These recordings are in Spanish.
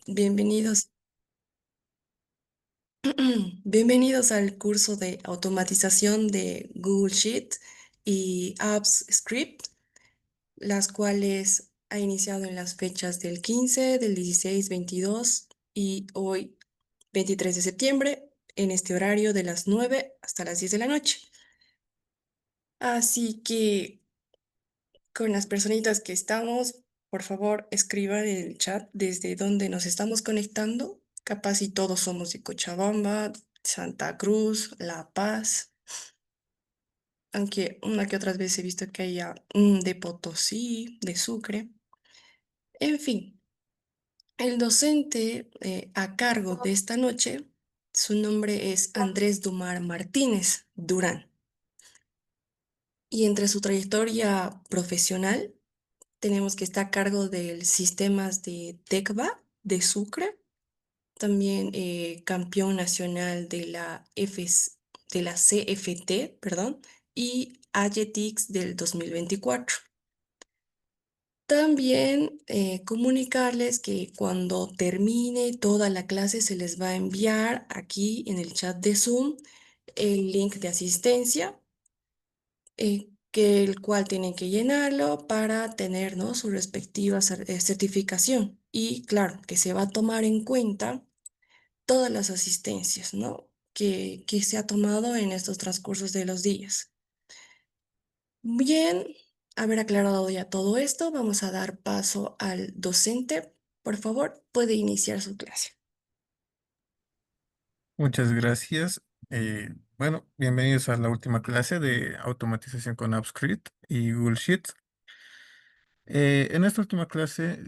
Bienvenidos, bienvenidos al curso de automatización de Google Sheet y Apps Script, las cuales ha iniciado en las fechas del 15, del 16, 22 y hoy 23 de septiembre, en este horario de las 9 hasta las 10 de la noche. Así que con las personitas que estamos, por favor, escriban en el chat desde donde nos estamos conectando. Capaz si todos somos de Cochabamba, Santa Cruz, La Paz, aunque una que otras veces he visto que haya de Potosí, de Sucre. En fin, el docente a cargo de esta noche, su nombre es Andrés Dumar Martínez Durán. Y entre su trayectoria profesional, tenemos que está a cargo del sistemas de TECVA de Sucre, también campeón nacional de de la CFT, perdón, y Ayetix del 2024. También comunicarles que cuando termine toda la clase se les va a enviar aquí en el chat de Zoom el link de asistencia que el cual tienen que llenarlo para tener, ¿no?, su respectiva certificación. Y claro, que se va a tomar en cuenta todas las asistencias, ¿no?, que se ha tomado en estos transcursos de los días. Bien, haber aclarado ya todo esto, vamos a dar paso al docente. Por favor, puede iniciar su clase. Muchas gracias. Bueno, bienvenidos a la última clase de automatización con AppScript y Google Sheets. En esta última clase,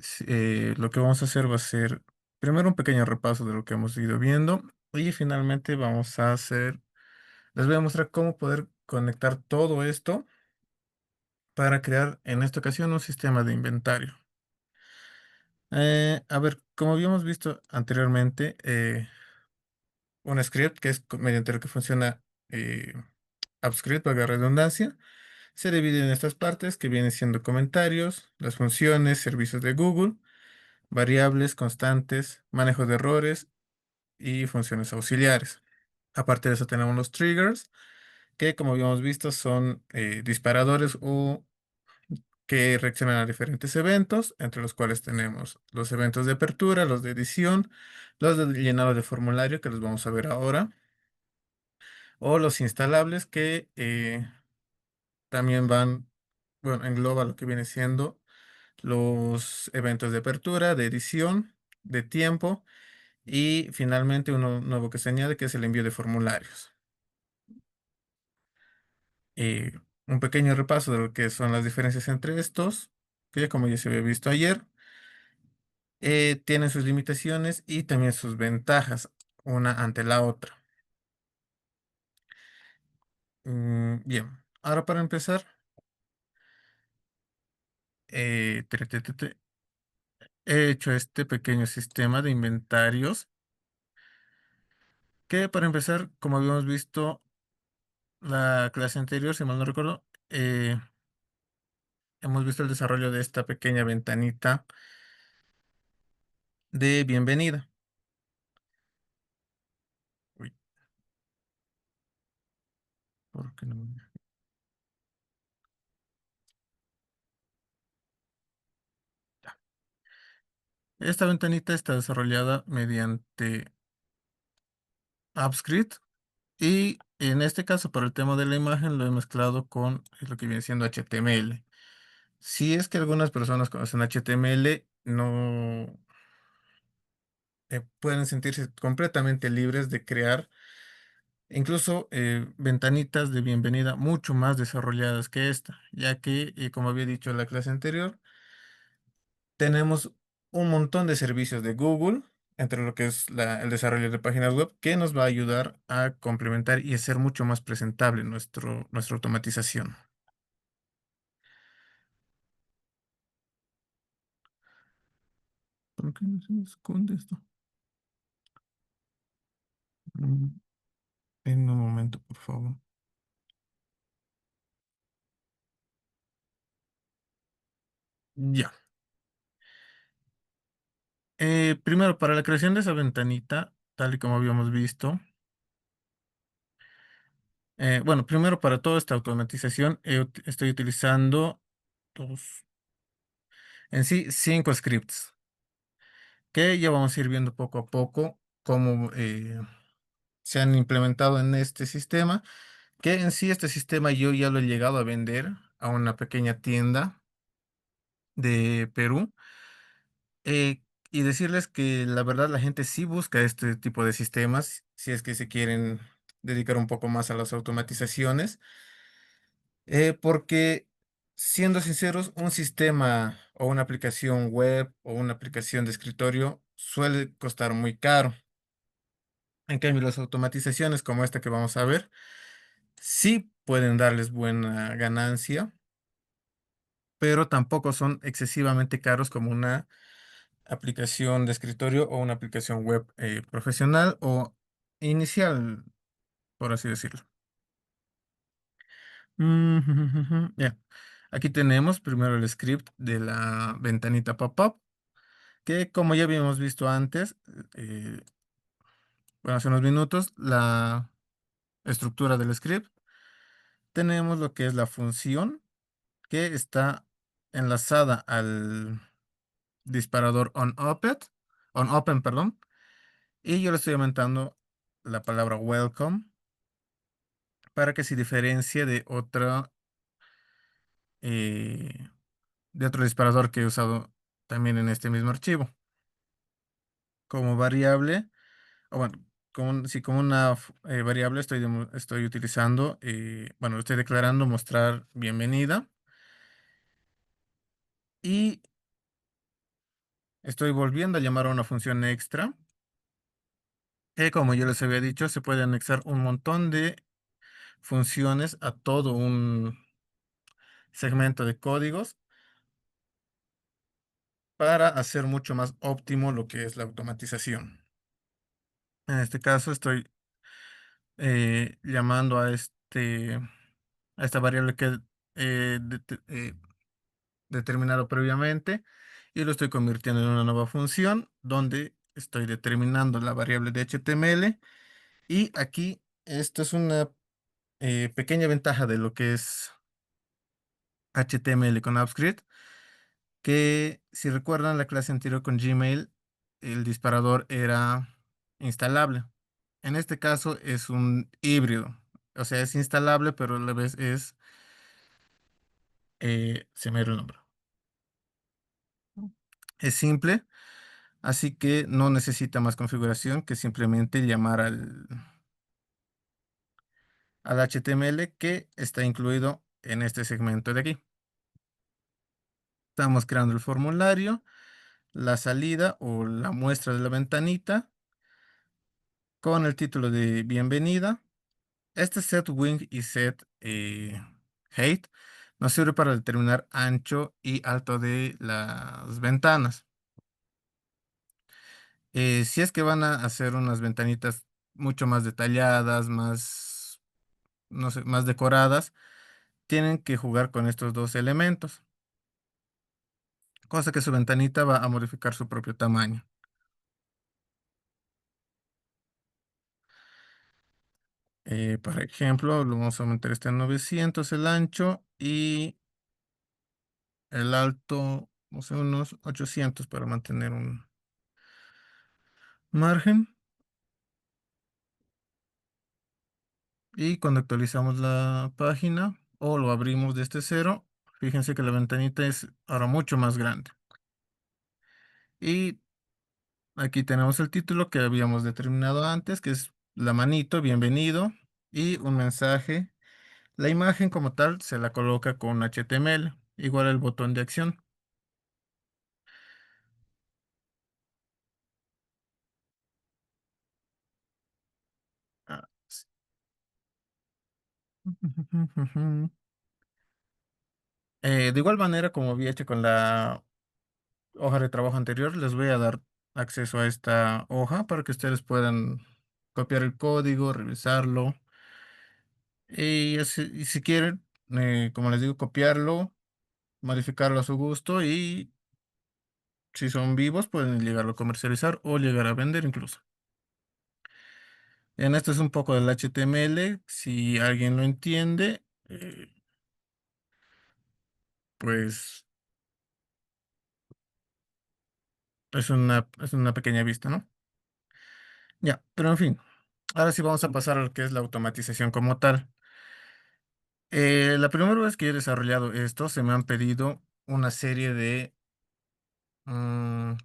lo que vamos a hacer va a ser primero un pequeño repaso de lo que hemos ido viendo y finalmente les voy a mostrar cómo poder conectar todo esto para crear en esta ocasión un sistema de inventario. A ver, como habíamos visto anteriormente, un script que es mediante el que funciona AppScript, valga la redundancia, se divide en estas partes que vienen siendo comentarios, las funciones, servicios de Google, variables, constantes, manejo de errores y funciones auxiliares. Aparte de eso tenemos los triggers, que como habíamos visto son disparadores o que reaccionan a diferentes eventos, entre los cuales tenemos los eventos de apertura, los de edición, los de llenado de formulario, que los vamos a ver ahora, o los instalables que también bueno, engloba lo que viene siendo los eventos de apertura, de edición, de tiempo y finalmente uno nuevo que se añade que es el envío de formularios. Eh, un pequeño repaso de lo que son las diferencias entre estos, que como ya se había visto ayer, tienen sus limitaciones y también sus ventajas una ante la otra. Bien, ahora para empezar, he hecho este pequeño sistema de inventarios que para empezar, como habíamos visto la clase anterior, si mal no recuerdo, hemos visto el desarrollo de esta pequeña ventanita de bienvenida. Uy, ¿por qué no ya. Esta ventanita está desarrollada mediante AppScript y en este caso, por el tema de la imagen, lo he mezclado con lo que viene siendo HTML. Si es que algunas personas conocen HTML, no pueden sentirse completamente libres de crear incluso ventanitas de bienvenida mucho más desarrolladas que esta, ya que, como había dicho en la clase anterior, tenemos un montón de servicios de Google, entre lo que es el desarrollo de páginas web, que nos va a ayudar a complementar y hacer mucho más presentable nuestra automatización. ¿Por qué no se me esconde esto? Mm, En un momento, por favor. Ya. Primero, para la creación de esa ventanita, tal y como habíamos visto, bueno, primero para toda esta automatización estoy utilizando dos, en sí 5 scripts que ya vamos a ir viendo poco a poco cómo se han implementado en este sistema, que en sí este sistema yo ya lo he llegado a vender a una pequeña tienda de Perú. Y decirles que la verdad la gente sí busca este tipo de sistemas si es que se quieren dedicar un poco más a las automatizaciones, porque siendo sinceros, un sistema o una aplicación web o una aplicación de escritorio suele costar muy caro. En cambio, las automatizaciones como esta que vamos a ver, sí pueden darles buena ganancia, pero tampoco son excesivamente caros como una aplicación de escritorio o una aplicación web profesional o inicial, por así decirlo. Ya. Aquí tenemos primero el script de la ventanita pop-up, que como ya habíamos visto antes, eh, bueno, hace unos minutos, la estructura del script. Tenemos lo que es la función que está enlazada al disparador on open, perdón, y yo le estoy aumentando la palabra welcome para que se diferencie eh, de otro disparador que he usado también en este mismo archivo. Como variable, o bueno, si como una variable estoy utilizando, bueno, estoy declarando mostrar bienvenida y estoy volviendo a llamar a una función extra que, como yo les había dicho, se puede anexar un montón de funciones a todo un segmento de códigos para hacer mucho más óptimo lo que es la automatización. En este caso estoy llamando a esta variable que he determinado previamente y lo estoy convirtiendo en una nueva función donde estoy determinando la variable de HTML, y aquí esto es una pequeña ventaja de lo que es HTML con AppScript, que si recuerdan la clase anterior con Gmail, el disparador era instalable. En este caso es un híbrido, o sea, es instalable, pero a la vez se me dio el nombre. Es simple, así que no necesita más configuración que simplemente llamar al HTML que está incluido en este segmento de aquí. Estamos creando el formulario, la salida o la muestra de la ventanita con el título de bienvenida. Este set wing y set height nos sirve para determinar ancho y alto de las ventanas. Si es que van a hacer unas ventanitas mucho más detalladas, más, no sé, más decoradas, tienen que jugar con estos dos elementos, cosa que su ventanita va a modificar su propio tamaño. Por ejemplo, lo vamos a aumentar este a 900 el ancho y el alto, no sé, unos 800 para mantener un margen. Y cuando actualizamos la página o lo abrimos desde cero, fíjense que la ventanita es ahora mucho más grande. Y aquí tenemos el título que habíamos determinado antes, que es la manito, bienvenido, y un mensaje. La imagen como tal se la coloca con HTML, igual el botón de acción. Ah, sí. De igual manera, como había hecho con la hoja de trabajo anterior, les voy a dar acceso a esta hoja para que ustedes puedan copiar el código, revisarlo y si quieren, como les digo, copiarlo, modificarlo a su gusto y Si son vivos, pueden llegarlo a comercializar o llegar a vender incluso. En esto es un poco del HTML. Si alguien lo entiende, pues es una pequeña vista, ¿no? Ya, pero en fin, ahora sí vamos a pasar a lo que es la automatización como tal. La primera vez que he desarrollado esto, se me han pedido una serie de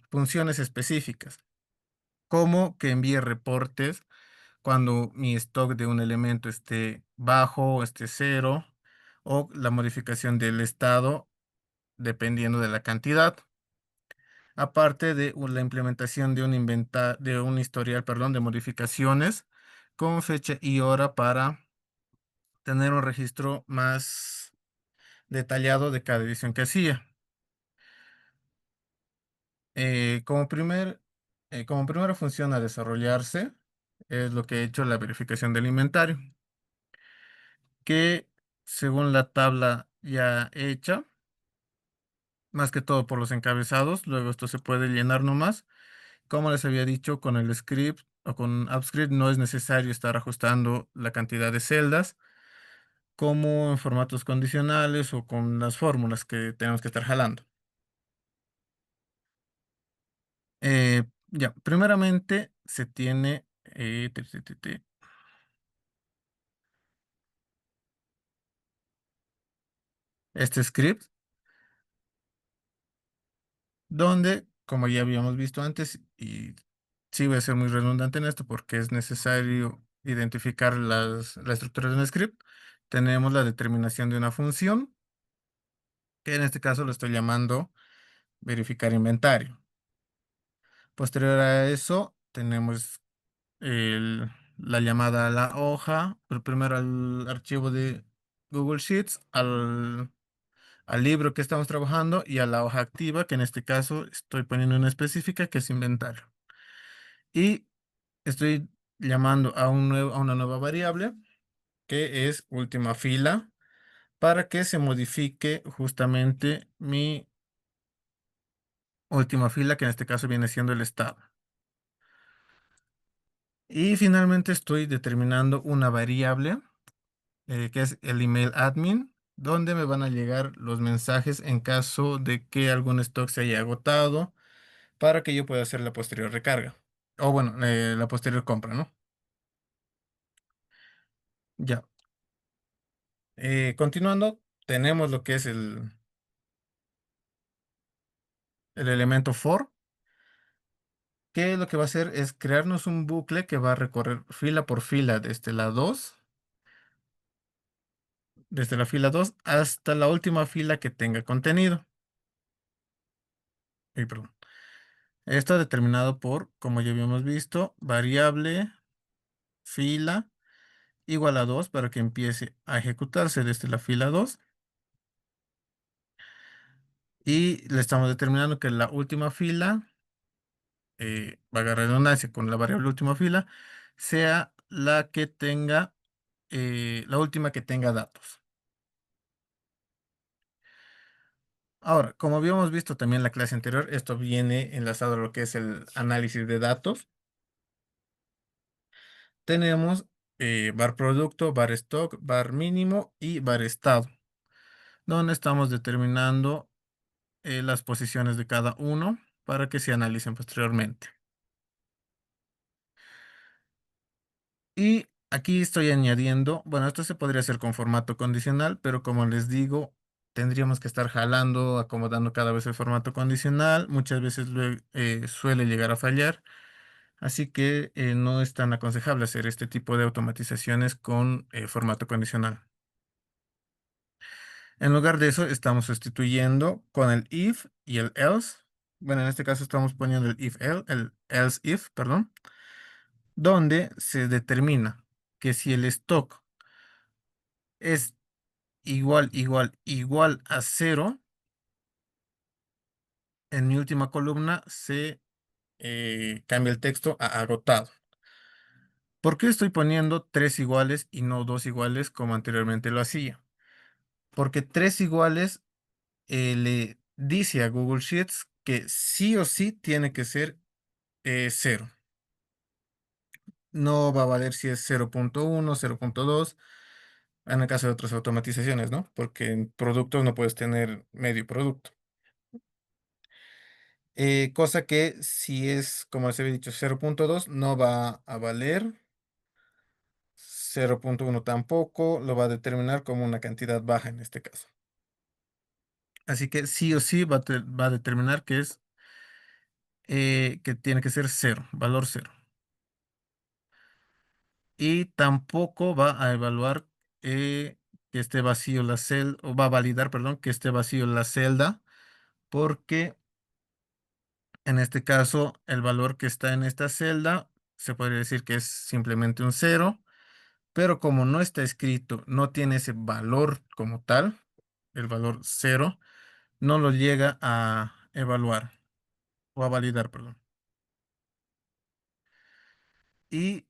funciones específicas, como que envíe reportes cuando mi stock de un elemento esté bajo o esté cero, o la modificación del estado dependiendo de la cantidad. Aparte de la implementación de un historial, perdón, de modificaciones con fecha y hora para tener un registro más detallado de cada edición que hacía. Eh, como primer, como primera función a desarrollarse es lo que he hecho, la verificación del inventario, que según la tabla ya hecha, más que todo por los encabezados, luego esto se puede llenar nomás. Como les había dicho, con el script o con AppScript no es necesario estar ajustando la cantidad de celdas, como en formatos condicionales o con las fórmulas que tenemos que estar jalando. Ya, primeramente se tiene este script, donde, como ya habíamos visto antes, y sí voy a ser muy redundante en esto porque es necesario identificar la estructura de un script, tenemos la determinación de una función, que en este caso lo estoy llamando verificar inventario. Posterior a eso, tenemos la llamada a la hoja, pero primero al archivo de Google Sheets, al libro que estamos trabajando y a la hoja activa, que en este caso estoy poniendo una específica que es inventario. Y estoy llamando a una nueva variable que es última fila para que se modifique justamente mi última fila, que en este caso viene siendo el estado. Y finalmente estoy determinando una variable que es el email admin, donde me van a llegar los mensajes en caso de que algún stock se haya agotado para que yo pueda hacer la posterior recarga. O bueno, la posterior compra, ¿no? Ya. Continuando, tenemos lo que es el elemento for, que lo que va a hacer es crearnos un bucle que va a recorrer fila por fila desde la fila 2 hasta la última fila que tenga contenido. Perdón. Esto determinado por, como ya habíamos visto, variable fila igual a 2 para que empiece a ejecutarse desde la fila 2. Y le estamos determinando que la última fila, valga redundancia, con la variable última fila, sea la que tenga, la última que tenga datos. Ahora, como habíamos visto también en la clase anterior, esto viene enlazado a lo que es el análisis de datos. Tenemos var producto, var stock, var mínimo y var estado, donde estamos determinando las posiciones de cada uno para que se analicen posteriormente. Y aquí estoy añadiendo, bueno, esto se podría hacer con formato condicional, pero como les digo, tendríamos que estar jalando, acomodando cada vez el formato condicional. Muchas veces suele llegar a fallar, así que no es tan aconsejable hacer este tipo de automatizaciones con formato condicional. En lugar de eso, estamos sustituyendo con el if y el else. Bueno, en este caso estamos poniendo el else if, perdón, donde se determina que si el stock es igual a cero, en mi última columna se cambia el texto a agotado. ¿Por qué estoy poniendo tres iguales y no dos iguales como anteriormente lo hacía? Porque tres iguales le dice a Google Sheets que sí o sí tiene que ser cero. No va a valer si es 0.1, 0.2, en el caso de otras automatizaciones, ¿no? Porque en productos no puedes tener medio producto. Cosa que si es, como les había dicho, 0.2 no va a valer, 0.1 tampoco, lo va a determinar como una cantidad baja en este caso. Así que sí o sí va a determinar que tiene que ser cero, valor cero. Y tampoco va a evaluar que esté vacío la celda, o va a validar, perdón, que esté vacío la celda, porque en este caso el valor que está en esta celda se podría decir que es simplemente un cero, pero como no está escrito, no tiene ese valor como tal, el valor cero, no lo llega a evaluar o a validar, perdón. Y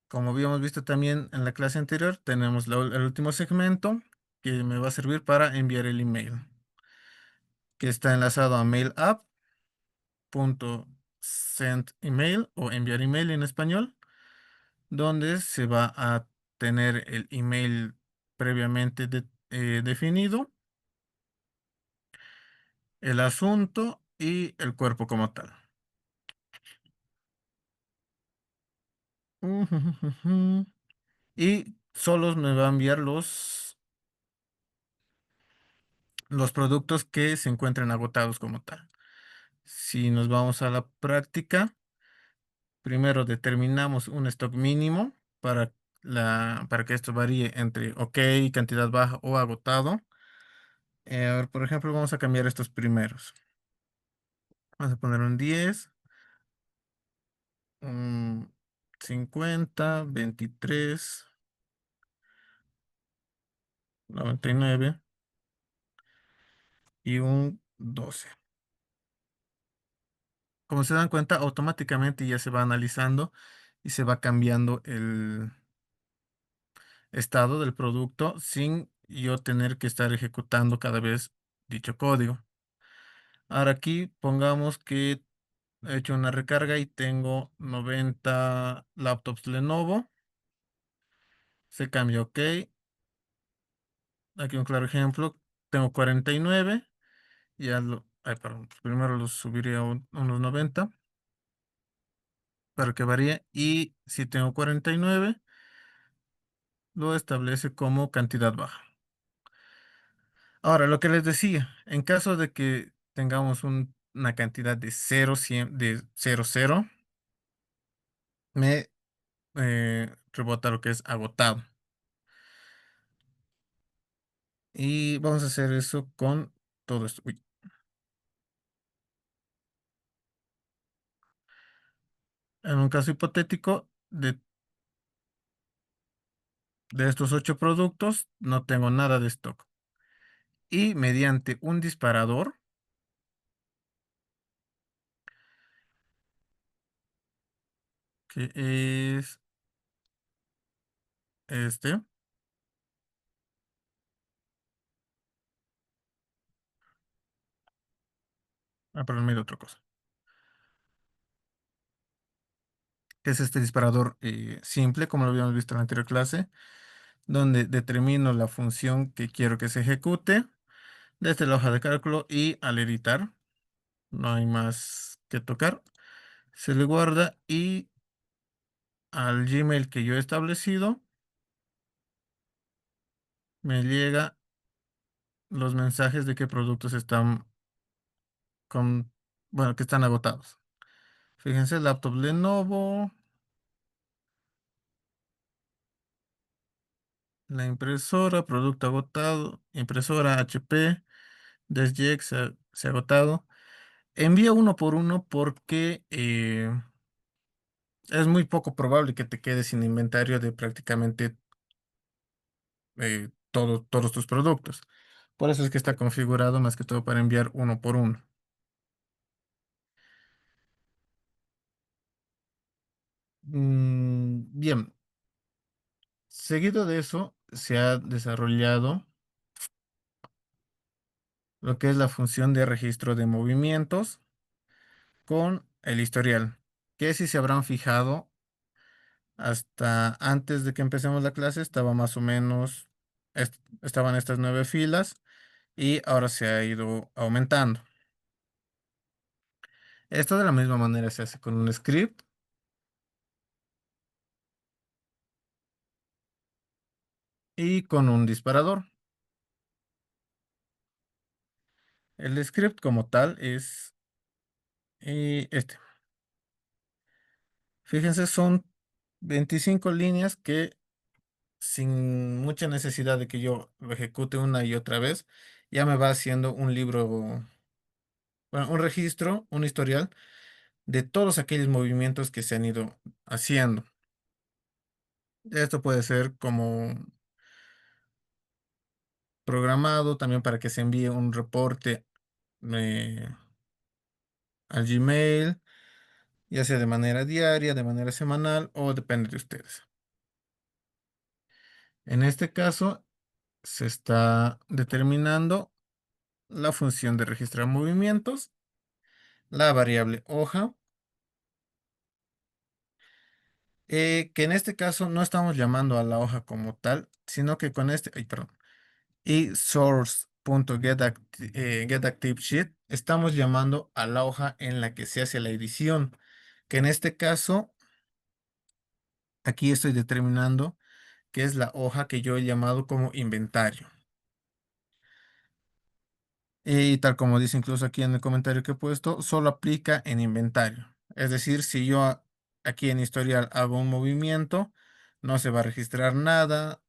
como habíamos visto también en la clase anterior, tenemos el último segmento que me va a servir para enviar el email, que está enlazado a mailapp.send email o enviar email en español, donde se va a tener el email previamente definido, el asunto y el cuerpo como tal. Y solo me va a enviar los productos que se encuentren agotados como tal. Si nos vamos a la práctica, primero determinamos un stock mínimo para que esto varíe entre OK, cantidad baja o agotado. A ver, por ejemplo, vamos a cambiar estos primeros. Vamos a poner un 10, un 50, 23, 99 y un 12. Como se dan cuenta, automáticamente ya se va analizando y se va cambiando el estado del producto sin yo tener que estar ejecutando cada vez dicho código. Ahora aquí pongamos que he hecho una recarga y tengo 90 laptops Lenovo. Se cambia OK. Aquí un claro ejemplo. Tengo 49. Ay, perdón, primero los subiré a unos 90 para que varíe. Y si tengo 49, lo establece como cantidad baja. Ahora, lo que les decía, en caso de que tengamos una cantidad de 0, 100, de 0, 0, me rebota lo que es agotado. Y vamos a hacer eso con todo esto. Uy. En un caso hipotético de estos 8 productos, no tengo nada de stock. Y mediante un disparador, que es este, perdón, me dio otra cosa, que es este disparador simple, como lo habíamos visto en la anterior clase, donde determino la función que quiero que se ejecute desde la hoja de cálculo y al editar, no hay más que tocar, se le guarda y al Gmail que yo he establecido me llega los mensajes de qué productos están con, bueno, que están agotados. Fíjense, laptop Lenovo, la impresora, producto agotado, impresora HP, DeskJet se ha agotado. Envía uno por uno porque es muy poco probable que te quedes sin inventario de prácticamente todos tus productos. Por eso es que está configurado más que todo para enviar uno por uno. Bien, seguido de eso se ha desarrollado lo que es la función de registro de movimientos, con el historial, que si se habrán fijado, hasta antes de que empecemos la clase estaba más o menos, estaban estas 9 filas y ahora se ha ido aumentando. Esto de la misma manera se hace con un script y con un disparador. El script como tal es este. Fíjense, son 25 líneas que sin mucha necesidad de que yo lo ejecute una y otra vez, ya me va haciendo un libro, bueno, un registro, un historial de todos aquellos movimientos que se han ido haciendo. Esto puede ser como programado también para que se envíe un reporte eh, al Gmail, ya sea de manera diaria, de manera semanal o depende de ustedes. En este caso, se está determinando la función de registrar movimientos, la variable hoja, que en este caso no estamos llamando a la hoja como tal, sino que con este, ay, perdón, y source.getActiveSheet estamos llamando a la hoja en la que se hace la edición, que en este caso, aquí estoy determinando que es la hoja que yo he llamado como inventario. Y tal como dice incluso aquí en el comentario que he puesto, solo aplica en inventario. Es decir, si yo aquí en historial hago un movimiento, no se va a registrar nada.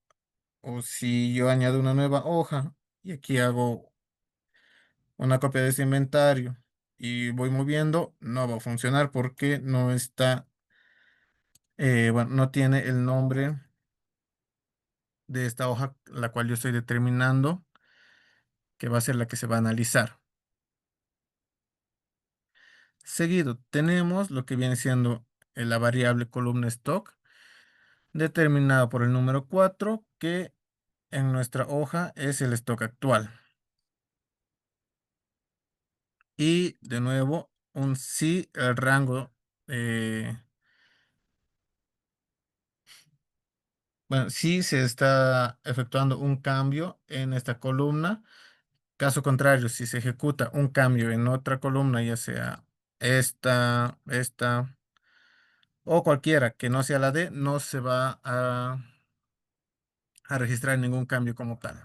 O si yo añado una nueva hoja y aquí hago una copia de ese inventario y voy moviendo, no va a funcionar porque no está, bueno, no tiene el nombre de esta hoja, la cual yo estoy determinando que va a ser la que se va a analizar. Seguido, tenemos lo que viene siendo la variable columna stock, determinada por el número 4 que en nuestra hoja es el stock actual. Y de nuevo, un si el rango, bueno, si se está efectuando un cambio en esta columna. Caso contrario, si se ejecuta un cambio en otra columna, ya sea esta o cualquiera que no sea la D, no se va a registrar ningún cambio como tal.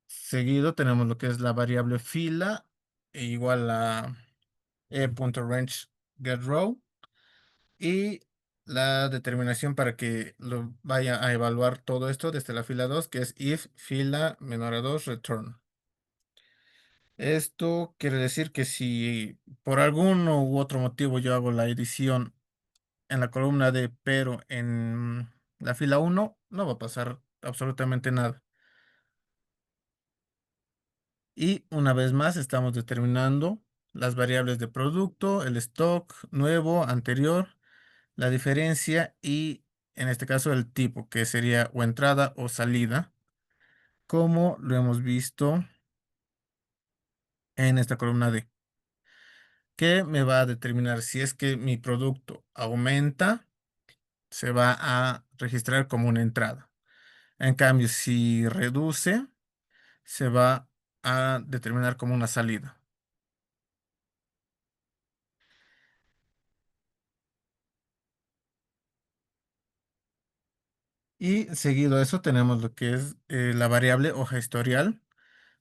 Seguido tenemos lo que es la variable fila, igual a e.range getRow y la determinación para que lo vaya a evaluar todo esto desde la fila 2 que es if fila menor a 2 return. Esto quiere decir que si por alguno u otro motivo yo hago la edición en la columna D, pero en la fila 1 no va a pasar absolutamente nada. Y una vez más estamos determinando las variables de producto, el stock nuevo, anterior, la diferencia y en este caso el tipo, que sería o entrada o salida, como lo hemos visto en esta columna D, que me va a determinar si es que mi producto aumenta, se va a registrar como una entrada. En cambio, si reduce, se va a determinar como una salida. Y seguido a eso tenemos lo que es la variable hoja historial,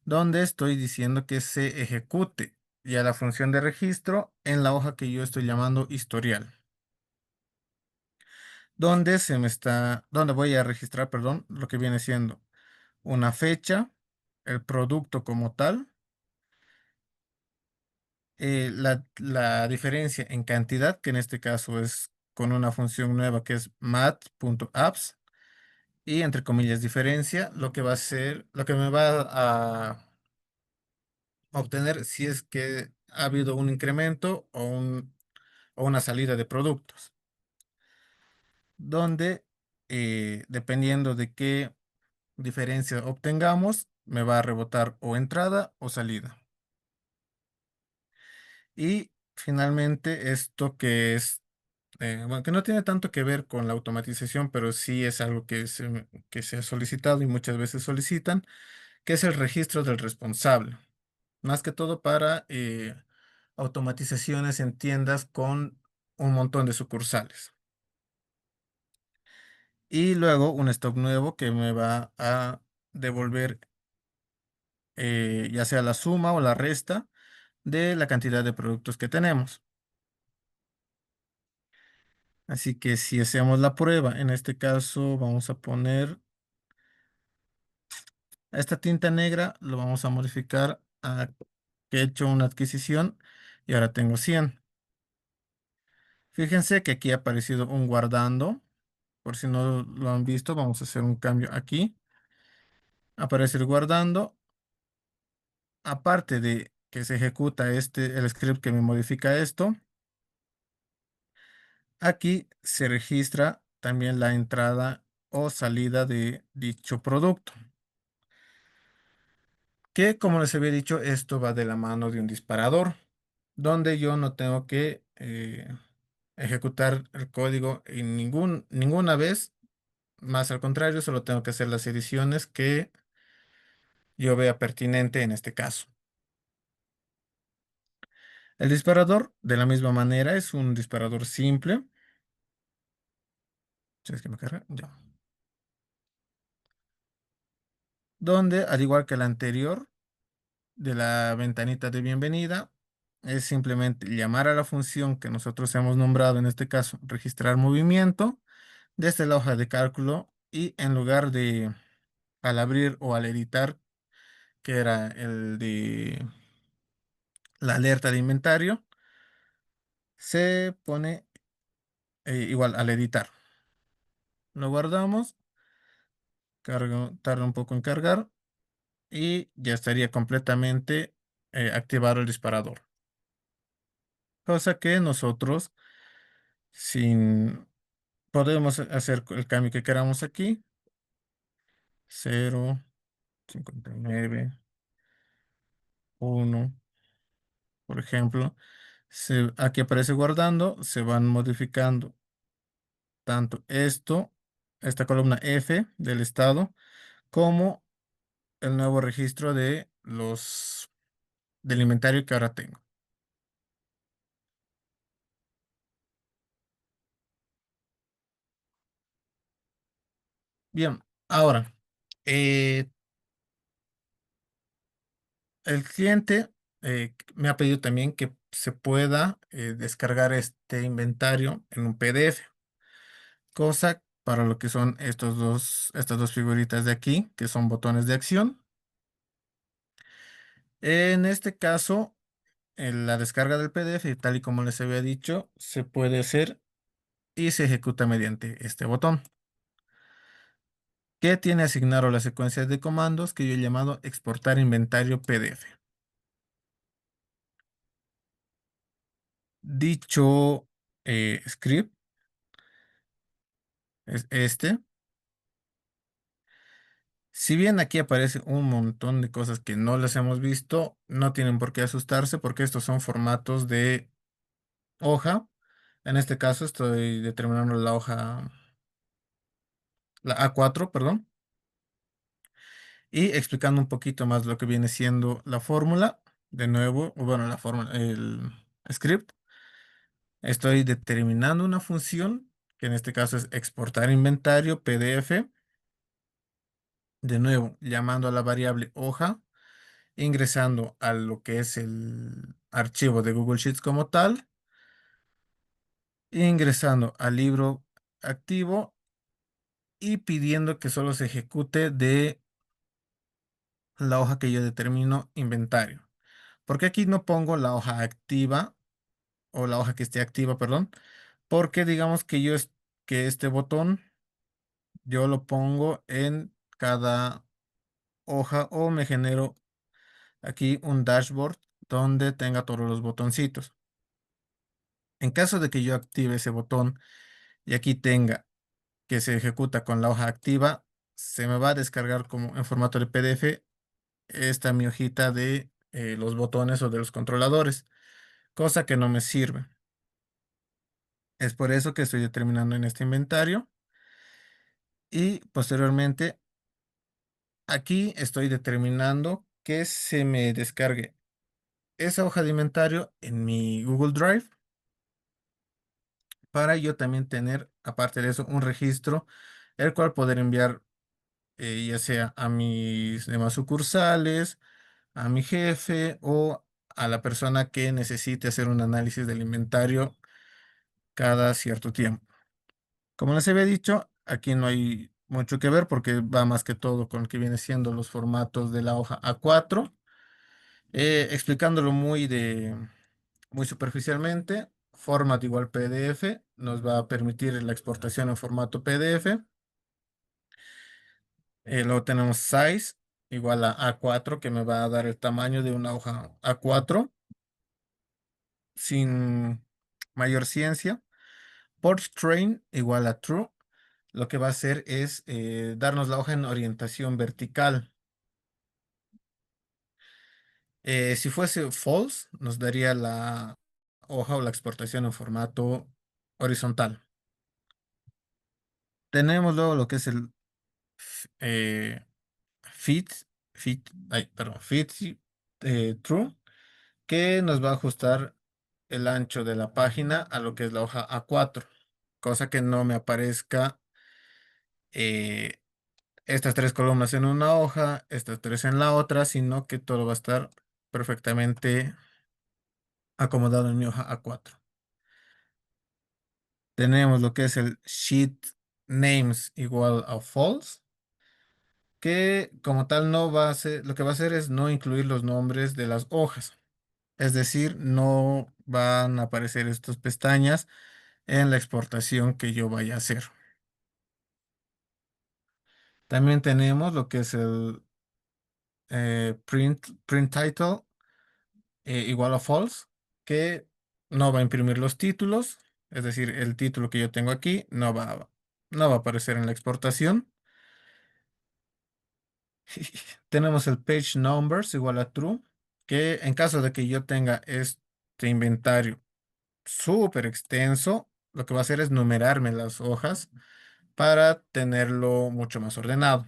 donde estoy diciendo que se ejecute ya la función de registro en la hoja que yo estoy llamando historial, donde donde voy a registrar, perdón, lo que viene siendo una fecha, el producto como tal, la diferencia en cantidad, que en este caso es con una función nueva que es mat.apps, y entre comillas diferencia, lo que va a ser, lo que me va a obtener si es que ha habido un incremento o una salida de productos, donde dependiendo de qué diferencia obtengamos, me va a rebotar o entrada o salida. Y finalmente esto que es, bueno, que no tiene tanto que ver con la automatización, pero sí es algo que se ha solicitado y muchas veces solicitan, que es el registro del responsable. Más que todo para automatizaciones en tiendas con un montón de sucursales. Y luego un stock nuevo que me va a devolver ya sea la suma o la resta de la cantidad de productos que tenemos. Así que si hacemos la prueba, en este caso vamos a poner a esta tinta negra, lo vamos a modificar a que he hecho una adquisición y ahora tengo 100. Fíjense que aquí ha aparecido un guardando. Por si no lo han visto, vamos a hacer un cambio aquí. Aparece el guardando. Aparte de que se ejecuta el script que me modifica esto, aquí se registra también la entrada o salida de dicho producto. Que como les había dicho, esto va de la mano de un disparador, donde yo no tengo que ejecutar el código en ninguna vez, más al contrario, solo tengo que hacer las ediciones que yo vea pertinente en este caso. El disparador, de la misma manera, es un disparador simple. Si es que me carga, ya. Donde, al igual que el anterior, de la ventanita de bienvenida, es simplemente llamar a la función que nosotros hemos nombrado, en este caso, registrar movimiento, desde la hoja de cálculo y en lugar de al abrir o al editar, que era el de la alerta de inventario, se pone igual al editar. Lo guardamos, tarda un poco en cargar y ya estaría completamente activado el disparador. Cosa que nosotros sin podemos hacer el cambio que queramos aquí. 0,59, 1, por ejemplo. Aquí aparece guardando, se van modificando tanto esta columna F del estado, como el nuevo registro del inventario que ahora tengo. Bien, ahora, eh, el cliente me ha pedido también que se pueda descargar este inventario en un PDF, cosa para lo que son estas dos figuritas de aquí, que son botones de acción. En este caso, la descarga del PDF, tal y como les había dicho, se puede hacer y se ejecuta mediante este botón, que tiene asignado la secuencia de comandos que yo he llamado exportar inventario PDF. Dicho script es este. Si bien aquí aparece un montón de cosas que no las hemos visto, no tienen por qué asustarse porque estos son formatos de hoja. En este caso estoy determinando la hoja, la A4, perdón, y explicando un poquito más lo que viene siendo la fórmula. De nuevo, o bueno, la fórmula, el script. Estoy determinando una función, que en este caso es exportar inventario PDF. De nuevo, llamando a la variable hoja, ingresando a lo que es el archivo de Google Sheets como tal, ingresando al libro activo y pidiendo que solo se ejecute de la hoja que yo determino inventario. Porque aquí no pongo la hoja activa o la hoja que esté activa, perdón, porque digamos que que este botón yo lo pongo en cada hoja o me genero aquí un dashboard donde tenga todos los botoncitos. En caso de que yo active ese botón y aquí tenga que se ejecuta con la hoja activa, se me va a descargar como en formato de PDF está mi hojita de los botones o de los controladores, cosa que no me sirve. Es por eso que estoy determinando en este inventario y posteriormente aquí estoy determinando que se me descargue esa hoja de inventario en mi Google Drive para yo también tener, aparte de eso, un registro, el cual poder enviar ya sea a mis demás sucursales, a mi jefe o a la persona que necesite hacer un análisis del inventario cada cierto tiempo. Como les había dicho, aquí no hay mucho que ver porque va más que todo con lo que viene siendo los formatos de la hoja A4. Explicándolo muy superficialmente, format igual PDF nos va a permitir la exportación en formato PDF. Luego tenemos size igual a A4 que me va a dar el tamaño de una hoja A4 sin mayor ciencia. Port train igual a true. Lo que va a hacer es darnos la hoja en orientación vertical. Si fuese false, nos daría la hoja o la exportación en formato horizontal. Tenemos luego lo que es el eh, fit, fit true, que nos va a ajustar el ancho de la página a lo que es la hoja A4, cosa que no me aparezca eh, estas tres columnas en una hoja, estas tres en la otra, sino que todo va a estar perfectamente acomodado en mi hoja A4. Tenemos lo que es el sheet names igual a false, que como tal no va a ser, lo que va a hacer es no incluir los nombres de las hojas. Es decir, no van a aparecer estas pestañas en la exportación que yo vaya a hacer. También tenemos lo que es el print title igual a false, que no va a imprimir los títulos, es decir, el título que yo tengo aquí no va a aparecer en la exportación. Tenemos el page numbers igual a true, que en caso de que yo tenga este inventario súper extenso, lo que va a hacer es numerarme las hojas para tenerlo mucho más ordenado.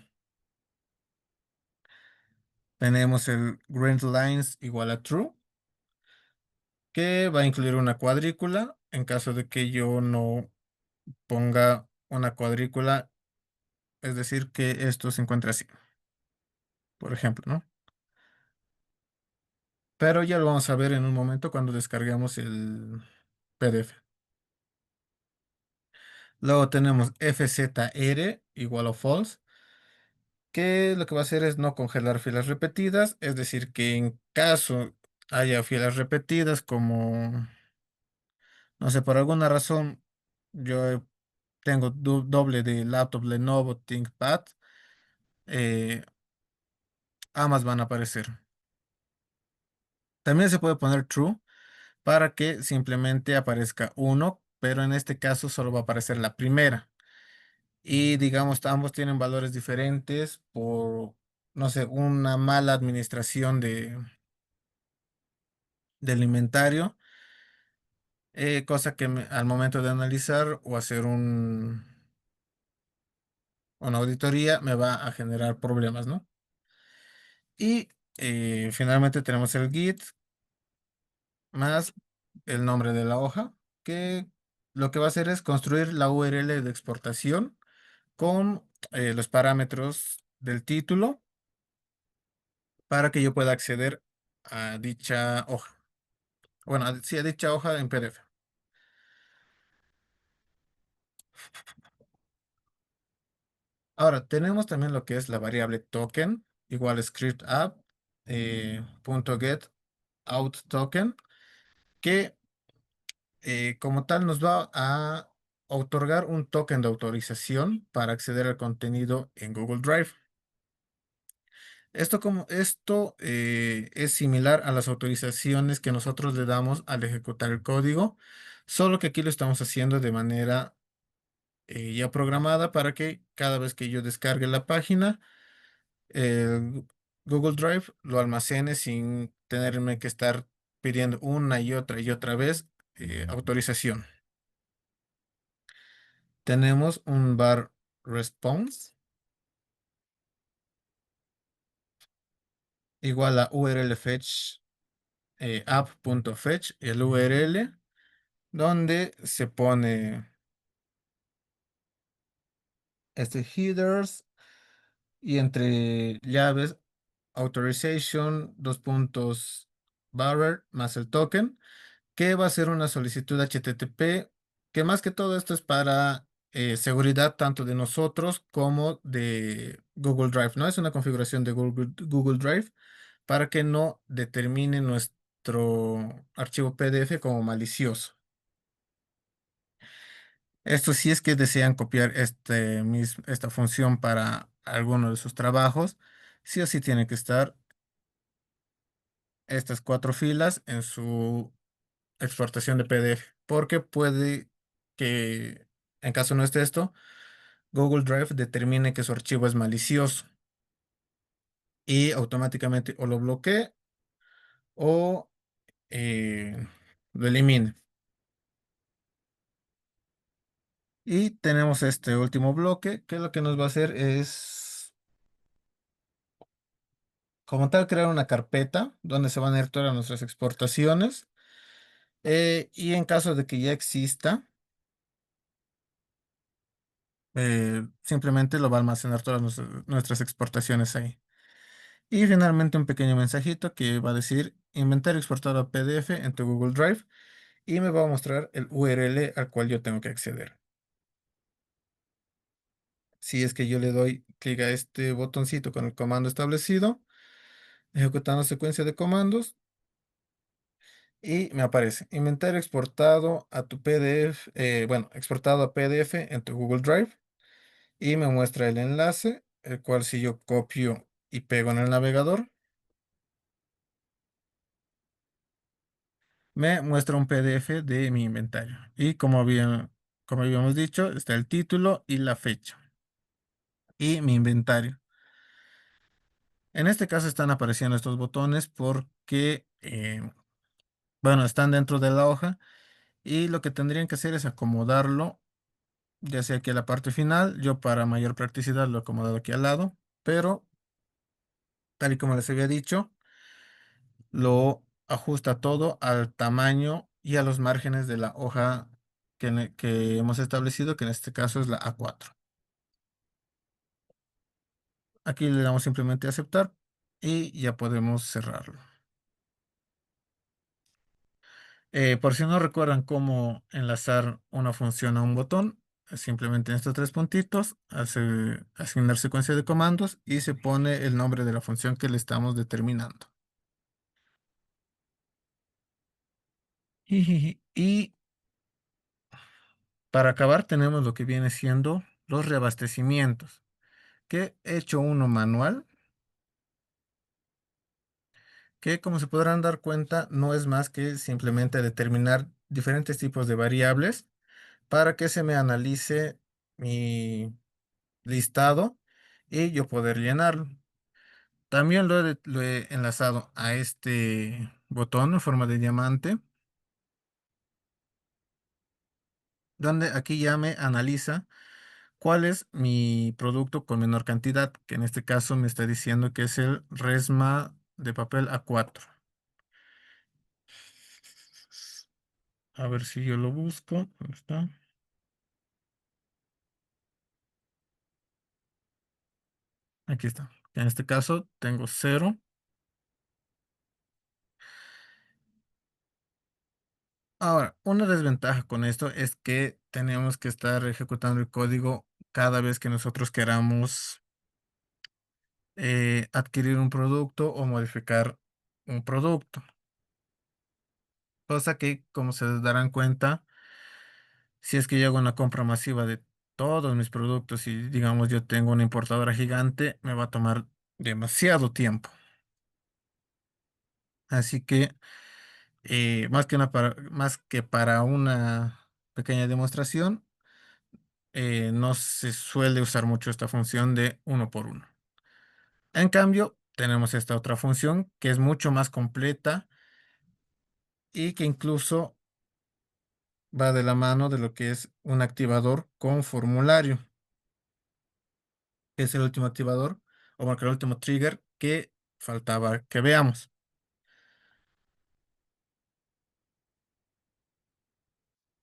Tenemos el green lines igual a true, que va a incluir una cuadrícula en caso de que yo no ponga una cuadrícula, es decir, que esto se encuentre así, por ejemplo, ¿no? Pero ya lo vamos a ver en un momento cuando descarguemos el PDF. Luego tenemos FZR igual a false, que lo que va a hacer es no congelar filas repetidas, es decir, que en caso haya filas repetidas, como, no sé, por alguna razón yo tengo doble de laptop Lenovo ThinkPad, eh, ambas van a aparecer. También se puede poner true para que simplemente aparezca uno, pero en este caso solo va a aparecer la primera. Y digamos, ambos tienen valores diferentes por, no sé, una mala administración del inventario, cosa que al momento de analizar o hacer una auditoría me va a generar problemas, ¿no? Y finalmente tenemos el git más el nombre de la hoja, que lo que va a hacer es construir la URL de exportación con los parámetros del título para que yo pueda acceder a dicha hoja. Bueno, sí, a dicha hoja en PDF. Ahora, tenemos también lo que es la variable token, igual script app, punto get out token, que como tal nos va a otorgar un token de autorización para acceder al contenido en Google Drive. Esto es similar a las autorizaciones que nosotros le damos al ejecutar el código, solo que aquí lo estamos haciendo de manera ya programada para que cada vez que yo descargue la página, Google Drive lo almacene sin tenerme que estar pidiendo una y otra vez autorización. Tenemos un bar response igual a URL fetch app.fetch, el URL donde se pone este headers y entre llaves authorization, dos puntos barrer más el token, que va a ser una solicitud HTTP, que más que todo esto es para seguridad tanto de nosotros como de Google Drive, ¿no? Es una configuración de Google Drive para que no determine nuestro archivo PDF como malicioso. Esto si es que desean copiar esta función para alguno de sus trabajos, sí o sí tiene que estar estas cuatro filas en su exportación de PDF, porque puede que, en caso no esté esto, Google Drive determine que su archivo es malicioso y automáticamente o lo bloquee o lo elimine. Y tenemos este último bloque que lo que nos va a hacer es, como tal, crear una carpeta donde se van a ir todas nuestras exportaciones. Y en caso de que ya exista, simplemente lo va a almacenar todas nuestras exportaciones ahí. Y finalmente un pequeño mensajito que va a decir inventario exportado a PDF en tu Google Drive y me va a mostrar el URL al cual yo tengo que acceder. Si es que yo le doy clic a este botoncito con el comando establecido, ejecutando secuencia de comandos y me aparece inventario exportado a tu PDF, bueno, exportado a PDF en tu Google Drive y me muestra el enlace, el cual si yo copio y pego en el navegador, me muestra un PDF de mi inventario. Y como habíamos dicho, está el título y la fecha y mi inventario. En este caso están apareciendo estos botones porque, bueno, están dentro de la hoja y lo que tendrían que hacer es acomodarlo, ya sea aquí a la parte final. Yo para mayor practicidad lo he acomodado aquí al lado, pero tal y como les había dicho, lo ajusta todo al tamaño y a los márgenes de la hoja que hemos establecido, que en este caso es la A4. Aquí le damos simplemente a aceptar y ya podemos cerrarlo. Por si no recuerdan cómo enlazar una función a un botón, simplemente en estos tres puntitos, hace asignar secuencia de comandos y se pone el nombre de la función que le estamos determinando. Y para acabar tenemos lo que viene siendo los reabastecimientos, que he hecho uno manual, que como se podrán dar cuenta no es más que simplemente determinar diferentes tipos de variables para que se me analice mi listado y yo poder llenarlo. También lo he enlazado a este botón en forma de diamante, donde aquí ya me analiza cuál es mi producto con menor cantidad, que en este caso me está diciendo que es el resma de papel A4. A ver si yo lo busco. ¿Dónde está? Aquí está. En este caso tengo 0. Ahora, una desventaja con esto es que tenemos que estar ejecutando el código cada vez que nosotros queramos adquirir un producto o modificar un producto. Cosa que, como se darán cuenta, si es que yo hago una compra masiva de todos mis productos y digamos yo tengo una importadora gigante, me va a tomar demasiado tiempo. Así que más que para una pequeña demostración, no se suele usar mucho esta función de uno por uno. En cambio, tenemos esta otra función que es mucho más completa y que incluso va de la mano de lo que es un activador con formulario, que es el último activador o marcar el último trigger que faltaba que veamos.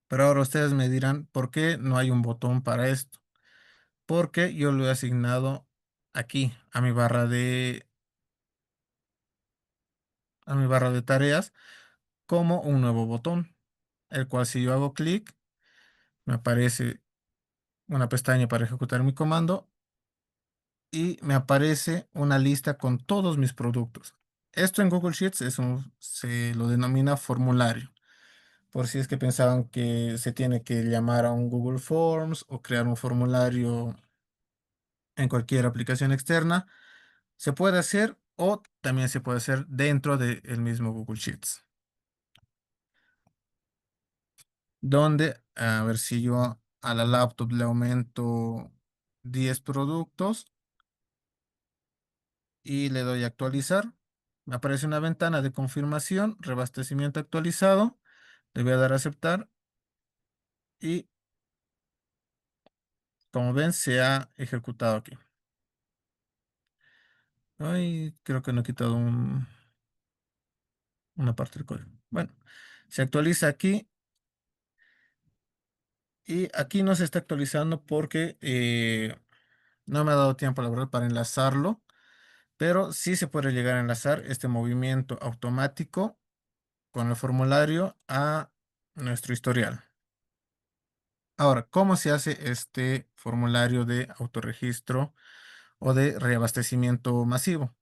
Pero ahora ustedes me dirán, ¿por qué no hay un botón para esto? Porque yo lo he asignado aquí a mi barra de tareas como un nuevo botón, el cual si yo hago clic, me aparece una pestaña para ejecutar mi comando y me aparece una lista con todos mis productos. Esto en Google Sheets se lo denomina formulario. Por si es que pensaban que se tiene que llamar a un Google Forms o crear un formulario en cualquier aplicación externa, se puede hacer o también se puede hacer dentro del mismo Google Sheets. Donde, a ver si yo a la laptop le aumento 10 productos y le doy a actualizar. Me aparece una ventana de confirmación, reabastecimiento actualizado. Le voy a dar a aceptar y como ven se ha ejecutado aquí. Ay, creo que no he quitado una parte del código. Bueno, se actualiza aquí y aquí no se está actualizando porque no me ha dado tiempo, la verdad, para enlazarlo, pero sí se puede llegar a enlazar este movimiento automático con el formulario a nuestro historial. Ahora, ¿cómo se hace este formulario de autorregistro o de reabastecimiento masivo?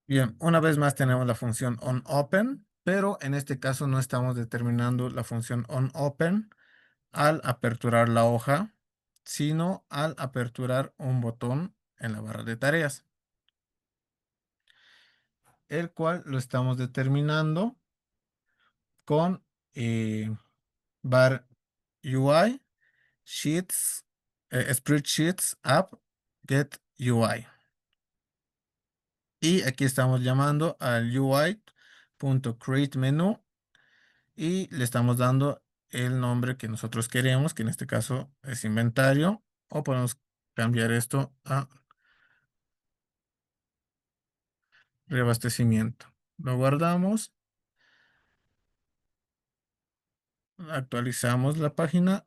Bien, una vez más tenemos la función onOpen, pero en este caso no estamos determinando la función onOpen al aperturar la hoja, sino al aperturar un botón en la barra de tareas, el cual lo estamos determinando con var UI Sheets, Spreadsheets App Get UI. Y aquí estamos llamando al UI.createMenu y le estamos dando el nombre que nosotros queremos, que en este caso es inventario, o podemos cambiar esto a reabastecimiento. Lo guardamos, actualizamos la página,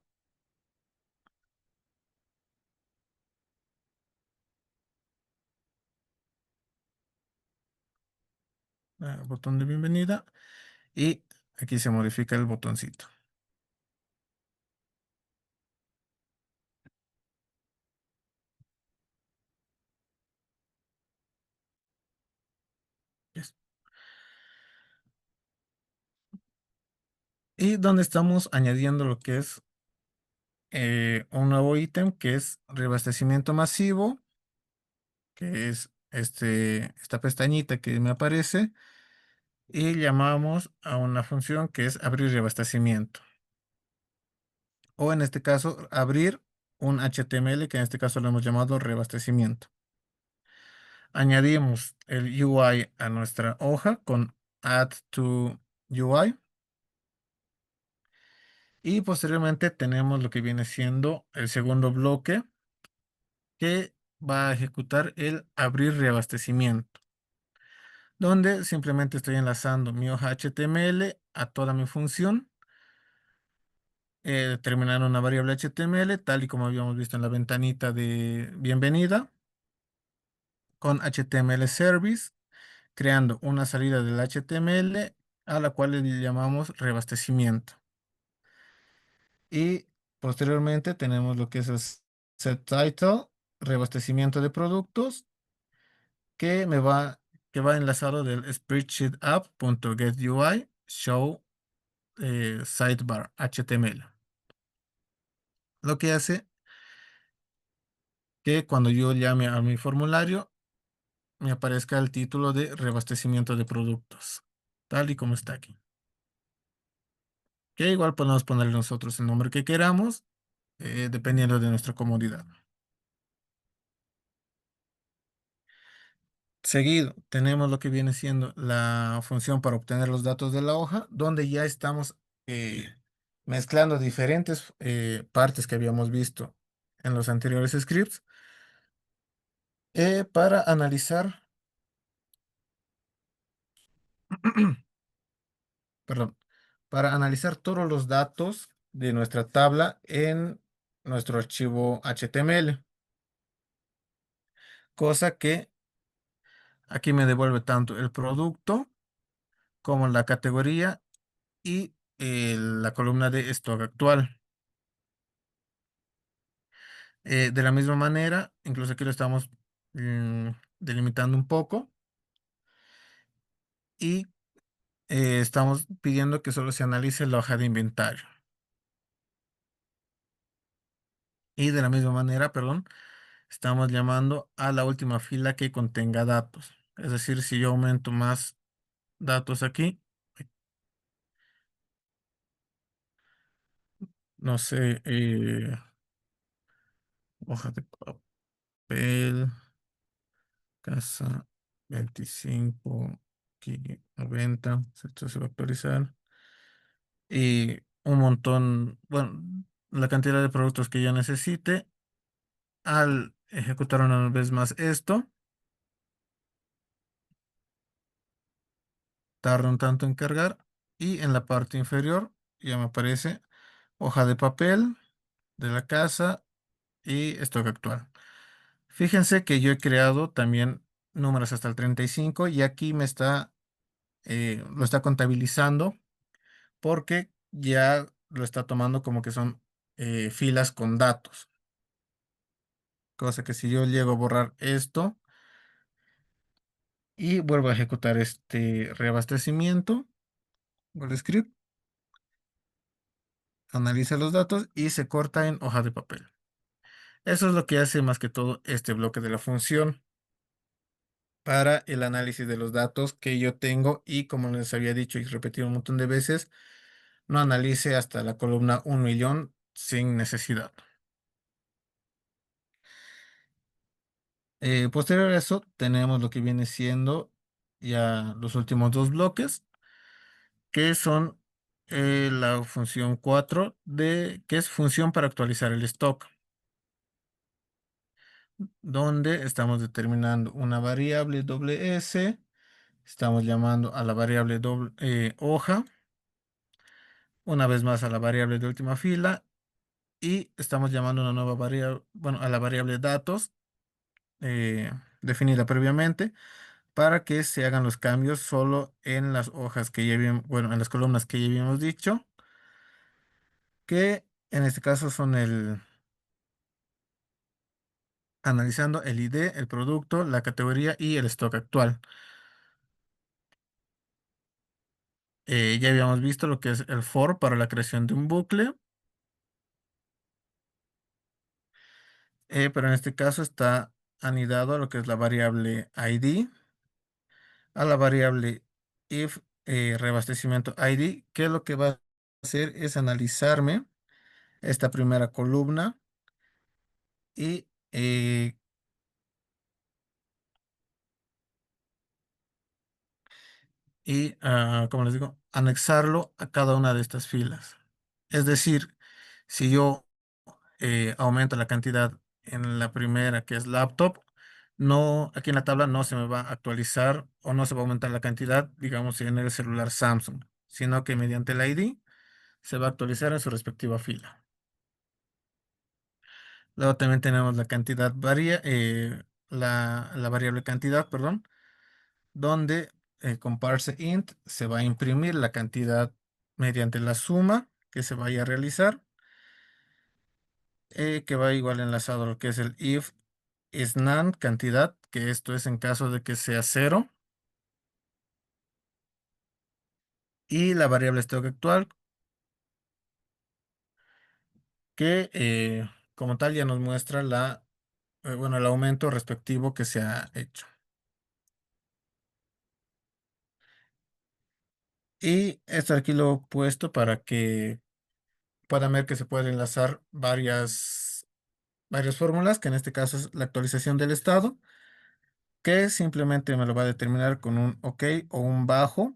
botón de bienvenida y aquí se modifica el botoncito. Yes. Y donde estamos añadiendo lo que es un nuevo ítem que es reabastecimiento masivo, que es esta pestañita que me aparece, y llamamos a una función que es abrir reabastecimiento. O en este caso, abrir un HTML, que en este caso lo hemos llamado reabastecimiento. Añadimos el UI a nuestra hoja con add to UI. Y posteriormente tenemos lo que viene siendo el segundo bloque que va a ejecutar el abrir reabastecimiento, donde simplemente estoy enlazando mi hoja HTML a toda mi función, determinando una variable HTML, tal y como habíamos visto en la ventanita de bienvenida, con HTML service, creando una salida del HTML a la cual le llamamos reabastecimiento. Y posteriormente tenemos lo que es el set title, reabastecimiento de productos, que me va, que va enlazado del spreadsheet app.getUI show sidebar HTML. Lo que hace que cuando yo llame a mi formulario me aparezca el título de reabastecimiento de productos, tal y como está aquí. Que igual podemos ponerle nosotros el nombre que queramos, dependiendo de nuestra comodidad. Seguido, tenemos lo que viene siendo la función para obtener los datos de la hoja, donde ya estamos mezclando diferentes partes que habíamos visto en los anteriores scripts para analizar, perdón, para analizar todos los datos de nuestra tabla en nuestro archivo HTML, cosa que aquí me devuelve tanto el producto como la categoría y la columna de stock actual. De la misma manera, incluso aquí lo estamos mm, delimitando un poco y estamos pidiendo que solo se analice la hoja de inventario. Y de la misma manera, perdón, estamos llamando a la última fila que contenga datos. Es decir, si yo aumento más datos aquí, no sé, hoja de papel, casa 25, aquí 90, esto se va a actualizar. Y un montón, bueno, la cantidad de productos que yo necesite. Al ejecutar una vez más esto, tarda un tanto en cargar y en la parte inferior ya me aparece hoja de papel de la casa y stock actual. Fíjense que yo he creado también números hasta el 35 y aquí me está, lo está contabilizando porque ya lo está tomando como que son filas con datos. Cosa que si yo llego a borrar esto y vuelvo a ejecutar este reabastecimiento, el script, analiza los datos y se corta en hoja de papel. Eso es lo que hace más que todo este bloque de la función para el análisis de los datos que yo tengo y como les había dicho y repetido un montón de veces, no analice hasta la columna 1.000.000 sin necesidad. Posterior a eso, tenemos lo que viene siendo ya los últimos dos bloques, que son la función 4 que es función para actualizar el stock, donde estamos determinando una variable s, estamos llamando a la variable hoja, una vez más a la variable de última fila, y estamos llamando una nueva variable, bueno, a la variable datos eh, definida previamente para que se hagan los cambios solo en las hojas que ya habíamos, bueno, en las columnas que ya habíamos dicho, que en este caso son analizando el ID, el producto, la categoría y el stock actual. Ya habíamos visto lo que es el for para la creación de un bucle, pero en este caso está anidado a lo que es la variable ID, a la variable if reabastecimiento ID, que lo que va a hacer es analizarme esta primera columna y, como les digo, anexarlo a cada una de estas filas. Es decir, si yo aumento la cantidad en la primera, que es laptop, no, aquí en la tabla no se me va a actualizar o no se va a aumentar la cantidad, digamos, en el celular Samsung, sino que mediante el ID se va a actualizar en su respectiva fila. Luego también tenemos la cantidad la variable cantidad, perdón, donde con parse int se va a imprimir la cantidad mediante la suma que se vaya a realizar, que va igual enlazado a lo que es el if is none cantidad, que esto es en caso de que sea cero, y la variable stock actual, que como tal ya nos muestra bueno, el aumento respectivo que se ha hecho. Y esto aquí lo he puesto para que puedan ver que se pueden enlazar varias fórmulas, que en este caso es la actualización del estado, que simplemente me lo va a determinar con un OK o un bajo,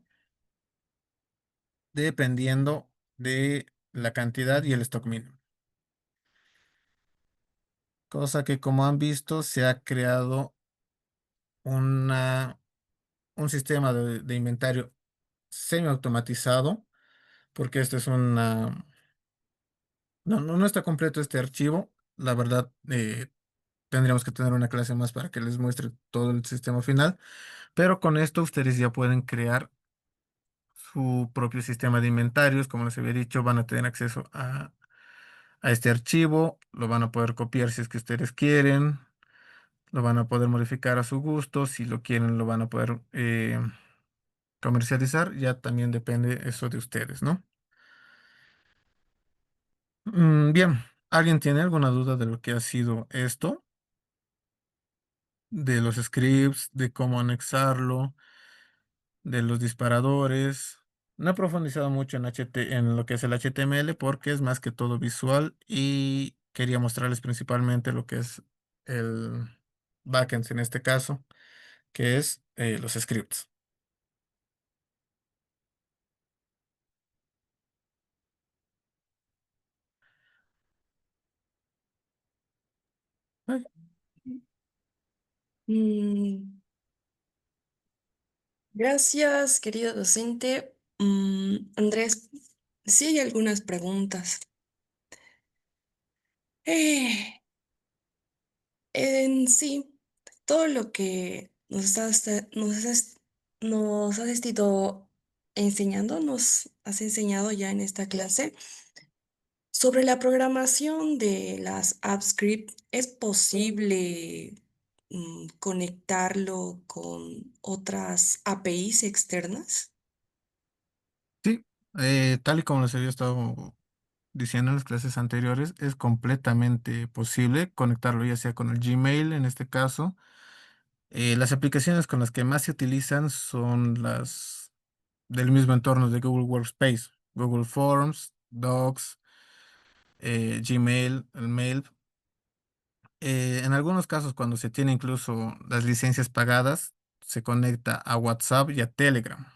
dependiendo de la cantidad y el stock mínimo. Cosa que, como han visto, se ha creado una, un sistema de inventario semi-automatizado, porque esto es una... no está completo este archivo. La verdad, tendríamos que tener una clase más para que les muestre todo el sistema final, pero con esto ustedes ya pueden crear su propio sistema de inventarios. Como les había dicho, van a tener acceso a este archivo, lo van a poder copiar si es que ustedes quieren, lo van a poder modificar a su gusto, si lo quieren lo van a poder comercializar, ya también depende eso de ustedes, ¿no? Bien, ¿alguien tiene alguna duda de lo que ha sido esto? De los scripts, de cómo anexarlo, de los disparadores. No he profundizado mucho en en lo que es el HTML porque es más que todo visual y quería mostrarles principalmente lo que es el backend en este caso, que es los scripts. Ay, Mm, gracias, querido docente. Andrés, sí hay algunas preguntas. Eh, en sí, todo lo que nos has estado enseñando, nos has enseñado ya en esta clase. Sobre la programación de las apps script, ¿es posible conectarlo con otras APIs externas? sí, tal y como les había estado diciendo en las clases anteriores, es completamente posible conectarlo ya sea con el Gmail en este caso. Las aplicaciones con las que más se utilizan son las del mismo entorno de Google Workspace, Google Forms, Docs, Gmail, el Mail. En algunos casos, cuando se tiene incluso las licencias pagadas, se conecta a WhatsApp y a Telegram.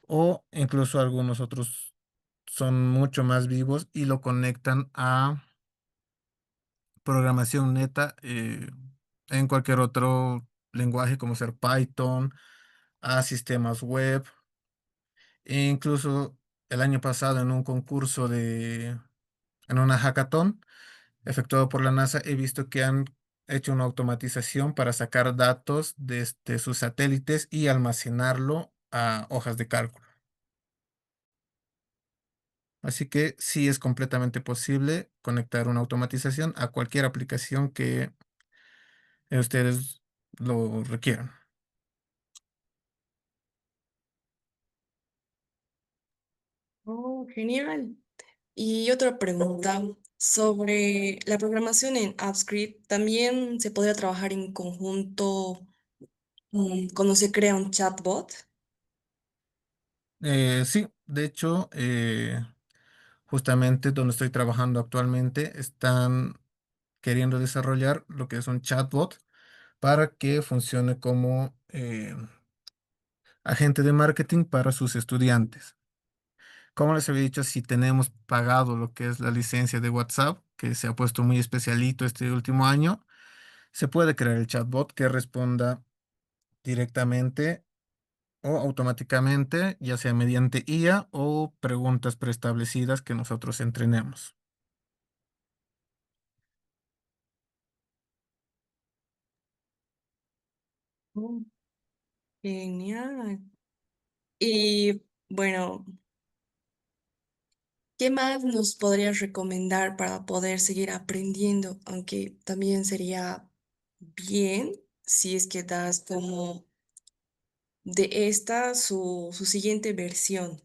O incluso algunos otros son mucho más vivos y lo conectan a programación neta en cualquier otro lenguaje como ser Python, a sistemas web. E incluso el año pasado en un concurso en una hackathon efectuado por la NASA, he visto que han hecho una automatización para sacar datos desde sus satélites y almacenarlo a hojas de cálculo. Así que sí es completamente posible conectar una automatización a cualquier aplicación que ustedes lo requieran. Oh, genial. Y otra pregunta sobre la programación en AppScript. ¿También se podría trabajar en conjunto cuando se crea un chatbot? Sí, de hecho, justamente donde estoy trabajando actualmente, están queriendo desarrollar lo que es un chatbot para que funcione como agente de marketing para sus estudiantes. Como les había dicho, si tenemos pagado lo que es la licencia de WhatsApp, que se ha puesto muy especialito este último año, se puede crear el chatbot que responda directamente o automáticamente, ya sea mediante IA o preguntas preestablecidas que nosotros entrenemos. Oh, genial. Y bueno, ¿qué más nos podrías recomendar para poder seguir aprendiendo? Aunque también sería bien si es que das como de esta su siguiente versión.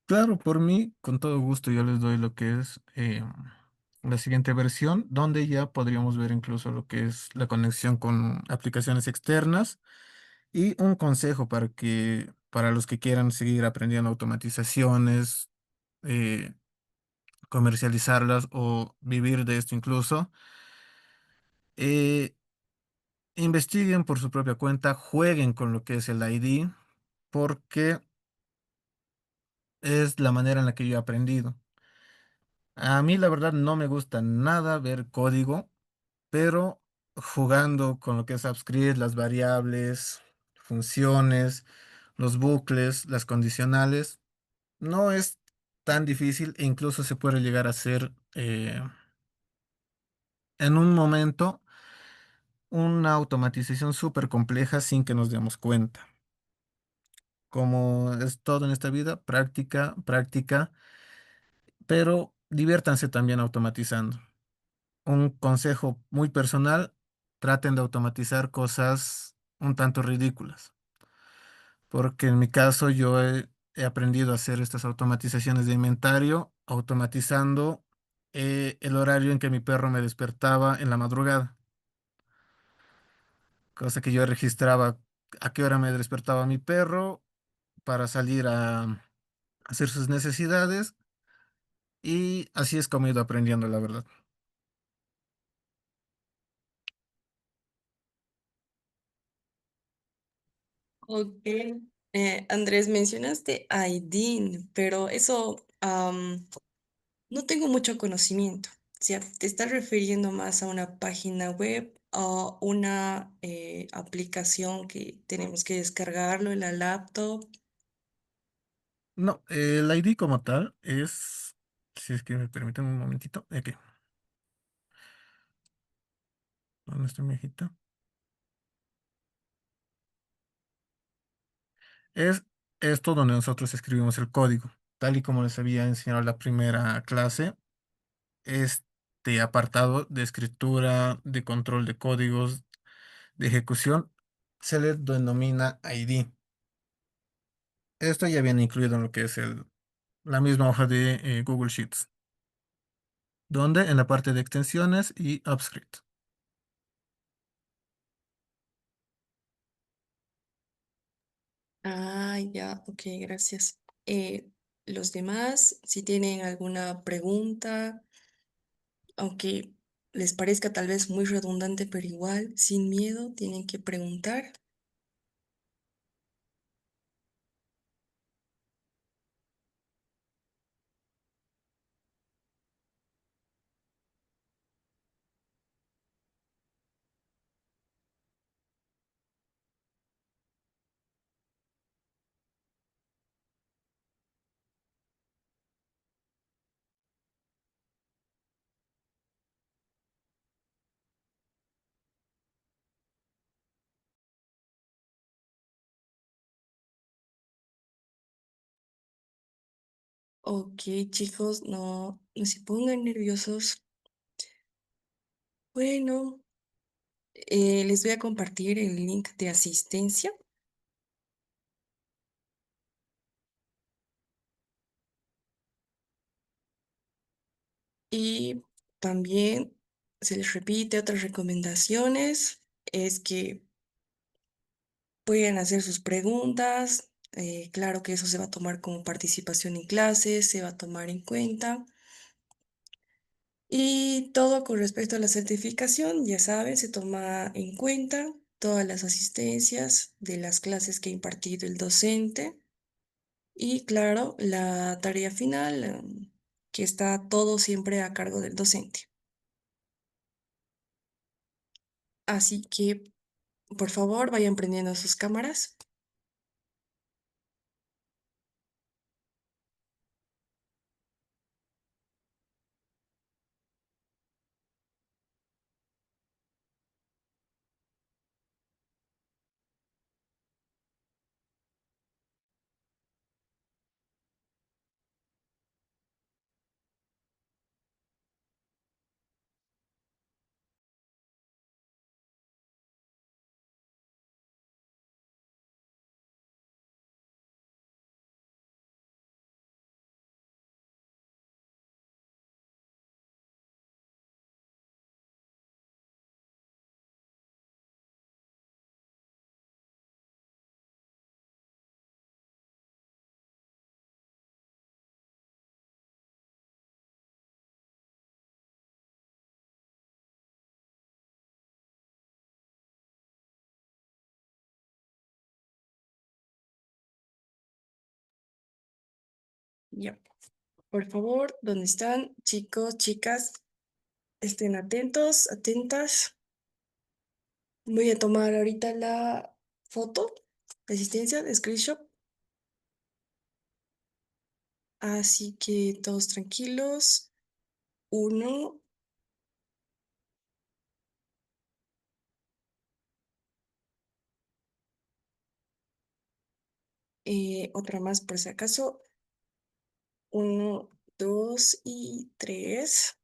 Claro, por mí, con todo gusto, yo les doy lo que es la siguiente versión, donde ya podríamos ver incluso lo que es la conexión con aplicaciones externas y un consejo para los que quieran seguir aprendiendo automatizaciones, eh, comercializarlas o vivir de esto incluso. investiguen por su propia cuenta, jueguen con lo que es el ID, porque es la manera en la que yo he aprendido. A mí la verdad no me gusta nada ver código, pero jugando con lo que es AppScript, las variables, funciones, los bucles, las condicionales, no es tan difícil e incluso se puede llegar a hacer en un momento una automatización súper compleja sin que nos demos cuenta. Como es todo en esta vida, práctica, práctica, pero diviértanse también automatizando. Un consejo muy personal, traten de automatizar cosas un tanto ridículas, porque en mi caso yo he aprendido a hacer estas automatizaciones de inventario, automatizando el horario en que mi perro me despertaba en la madrugada, cosa que yo registraba a qué hora me despertaba mi perro para salir a hacer sus necesidades y así es como he ido aprendiendo, la verdad. Ok. Andrés, mencionaste IDIN, pero eso no tengo mucho conocimiento. O sea, ¿te estás refiriendo más a una página web o una aplicación que tenemos que descargarlo en la laptop? No, el ID como tal es, si es que me permiten un momentito, aquí, ¿dónde está mi hojita? Es esto donde nosotros escribimos el código, tal y como les había enseñado en la primera clase, este apartado de escritura, de control de códigos, de ejecución, se le denomina ID. Esto ya viene incluido en lo que es la misma hoja de Google Sheets, donde en la parte de extensiones y AppScript. Ah, ya, ok, gracias. Los demás, si tienen alguna pregunta, aunque les parezca tal vez muy redundante, pero igual, sin miedo, tienen que preguntar. Ok, chicos, no se pongan nerviosos. Bueno, les voy a compartir el link de asistencia y también se les repite otras recomendaciones, es que pueden hacer sus preguntas. Claro que eso se va a tomar como participación en clases, se va a tomar en cuenta. Y todo con respecto a la certificación, ya saben, se toma en cuenta todas las asistencias de las clases que ha impartido el docente y claro, la tarea final, que está todo siempre a cargo del docente. Así que, por favor, vayan prendiendo sus cámaras. Ya. Por favor, ¿dónde están? Chicos, chicas, estén atentos, atentas. Voy a tomar ahorita la foto de asistencia, de screenshot. Así que todos tranquilos. Uno, otra más por si acaso. Uno, dos y tres.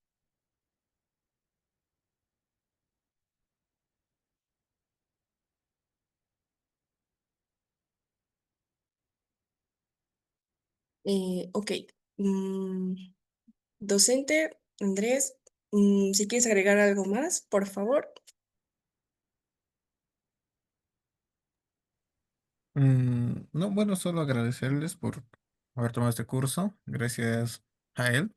Ok. Mm, docente, Andrés, si quieres agregar algo más, por favor. No, bueno, solo agradecerles por haber tomado este curso. Gracias a él,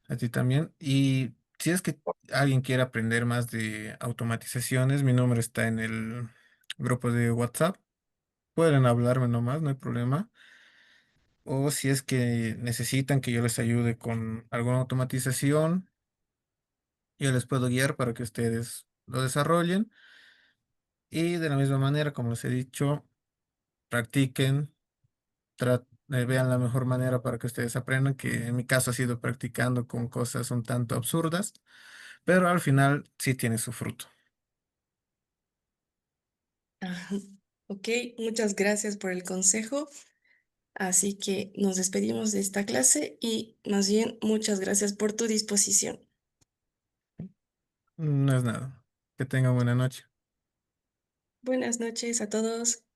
a ti también. Y si es que alguien quiere aprender más de automatizaciones, mi número está en el grupo de WhatsApp. Pueden hablarme nomás, no hay problema. O si es que necesitan que yo les ayude con alguna automatización, yo les puedo guiar para que ustedes lo desarrollen. Y de la misma manera, como les he dicho, practiquen, vean la mejor manera para que ustedes aprendan, que en mi caso ha sido practicando con cosas un tanto absurdas, pero al final sí tiene su fruto. Ajá. Ok, muchas gracias por el consejo. Así que nos despedimos de esta clase y más bien muchas gracias por tu disposición. No es nada. Que tengan buena noche. Buenas noches a todos.